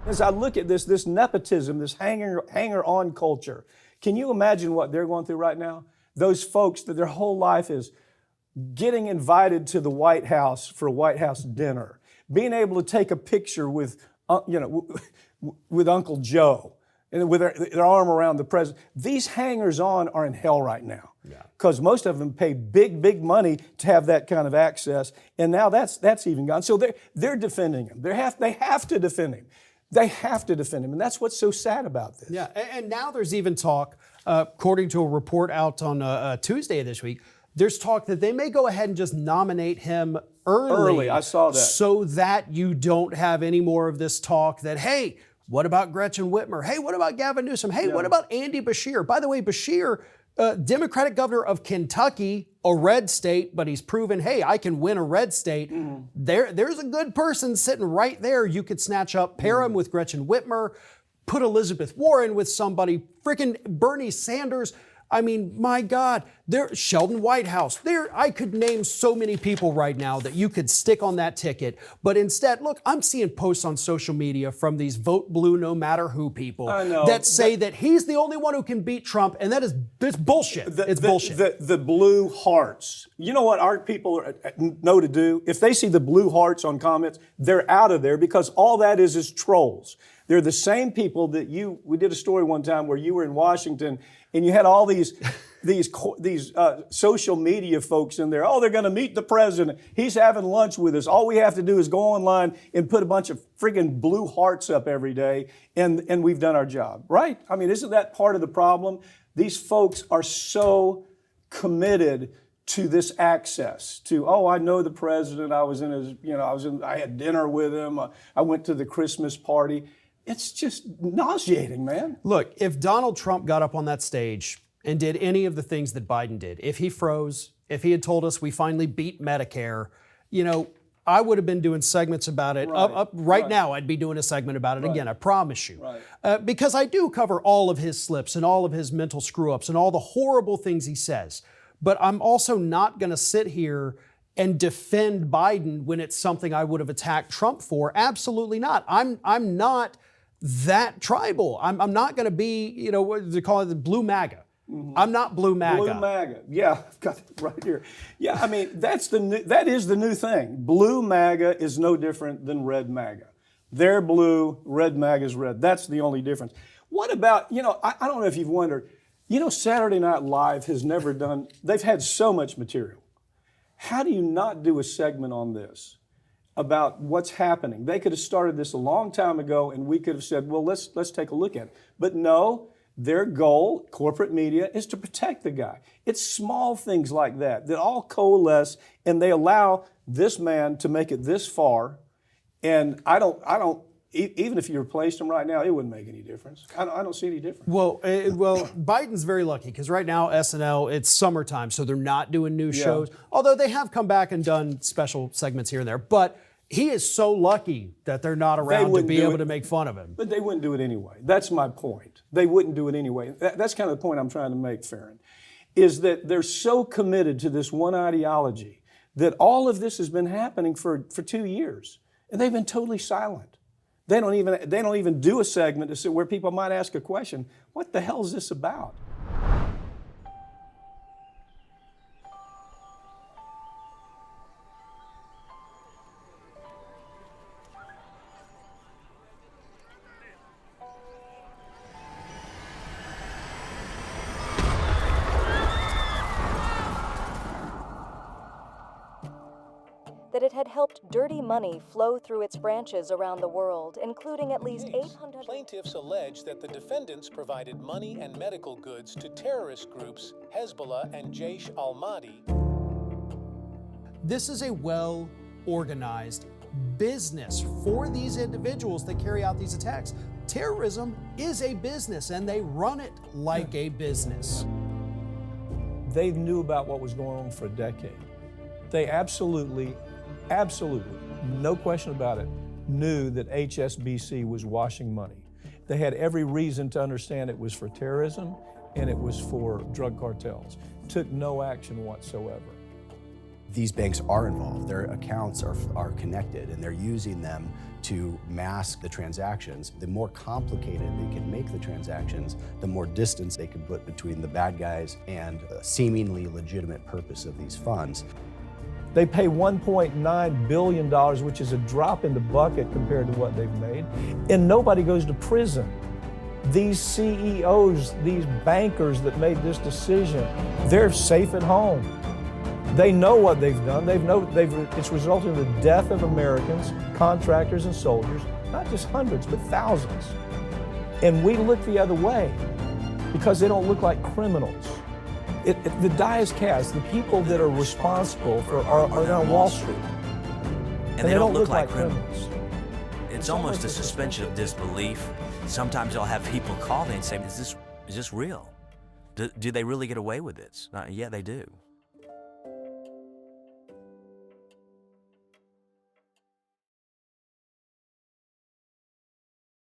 As I look at this nepotism, this hanger-on culture, can you imagine what they're going through right now? Those folks that their whole life is getting invited to the White House for a White House dinner, being able to take a picture with, with Uncle Joe, and with their arm around the president. These hangers-on are in hell right now, because most of them pay big money to have that kind of access, and now that's even gone. So they're defending him. They have to defend him. They have to defend him, and that's what's so sad about this. Yeah, and now there's even talk, according to a report out on Tuesday of this week, there's talk that they may go ahead and just nominate him early. I saw that. So that you don't have any more of this talk that, hey, what about Gretchen Whitmer? Hey, what about Gavin Newsom? Hey, what about Andy Beshear? By the way, Beshear, Democratic governor of Kentucky, a red state, but he's proven, hey, I can win a red state. There's a good person sitting right there you could snatch up, pair him with Gretchen Whitmer, put Elizabeth Warren with somebody, freaking Bernie Sanders. I mean, my God, Sheldon Whitehouse. I could name so many people right now that you could stick on that ticket. But instead, look, I'm seeing posts on social media from these vote blue no matter who people that say that he's the only one who can beat Trump, and it's bullshit. It's bullshit. The blue hearts. You know what our people know to do? If they see the blue hearts on comments, they're out of there, because all that is trolls. They're the same people that we did a story one time where you were in Washington and you had all these social media folks in there. Oh, they're going to meet the president. He's having lunch with us. All we have to do is go online and put a bunch of friggin' blue hearts up every day, and we've done our job, right? I mean, isn't that part of the problem? These folks are so committed to this access to, oh, I know the president. I was in his, I had dinner with him. I went to the Christmas party. It's just nauseating, man. Look, if Donald Trump got up on that stage and did any of the things that Biden did, if he froze, if he had told us we finally beat Medicare, I would have been doing segments about it. Right now, I'd be doing a segment about it again, I promise you. Because I do cover all of his slips and all of his mental screw-ups and all the horrible things he says. But I'm also not going to sit here and defend Biden when it's something I would have attacked Trump for. Absolutely not. I'm not that tribal. I'm not going to be, what do they call it, the blue MAGA. I'm not blue MAGA. Blue MAGA. Yeah, I've got it right here. Yeah, I mean, that is the new thing. Blue MAGA is no different than red MAGA. They're blue, red MAGA's red. That's the only difference. What about, I don't know if you've wondered, Saturday Night Live has never done, they've had so much material. How do you not do a segment on this about what's happening? They could have started this a long time ago, and we could have said, well, let's take a look at it. But no, their goal, corporate media, is to protect the guy. It's small things like that all coalesce, and they allow this man to make it this far. And I don't. Even if you replaced him right now, it wouldn't make any difference. I don't see any difference. Well, Biden's very lucky because right now SNL, it's summertime, so they're not doing new shows. Although they have come back and done special segments here and there. But he is so lucky that they're not around to be able to make fun of him. But they wouldn't do it anyway. That's my point. They wouldn't do it anyway. That's kind of the point I'm trying to make, Farron, is that they're so committed to this one ideology that all of this has been happening for 2 years, and they've been totally silent. They don't even do a segment where people might ask a question. What the hell is this about? That it had helped dirty money flow through its branches around the world, including at least 800... Plaintiffs allege that the defendants provided money and medical goods to terrorist groups Hezbollah and Jaish al-Mahdi. This is a well-organized business for these individuals that carry out these attacks. Terrorism is a business, and they run it like a business. They knew about what was going on for a decade. They absolutely, no question about it, knew that HSBC was washing money. They had every reason to understand it was for terrorism and it was for drug cartels. Took no action whatsoever. These banks are involved. Their accounts are connected, and they're using them to mask the transactions. The more complicated they can make the transactions, the more distance they can put between the bad guys and a seemingly legitimate purpose of these funds. They pay $1.9 billion, which is a drop in the bucket compared to what they've made, and nobody goes to prison. These CEOs, these bankers that made this decision, they're safe at home. They know what they've done. It's resulted in the death of Americans, contractors and soldiers, not just hundreds, but thousands. And we look the other way because they don't look like criminals. The die is cast. The people that are responsible are on Wall Street. And they don't look like criminals. It's almost a suspension of disbelief. Sometimes I'll have people call me and say, is this real? Do they really get away with this? Yeah, they do.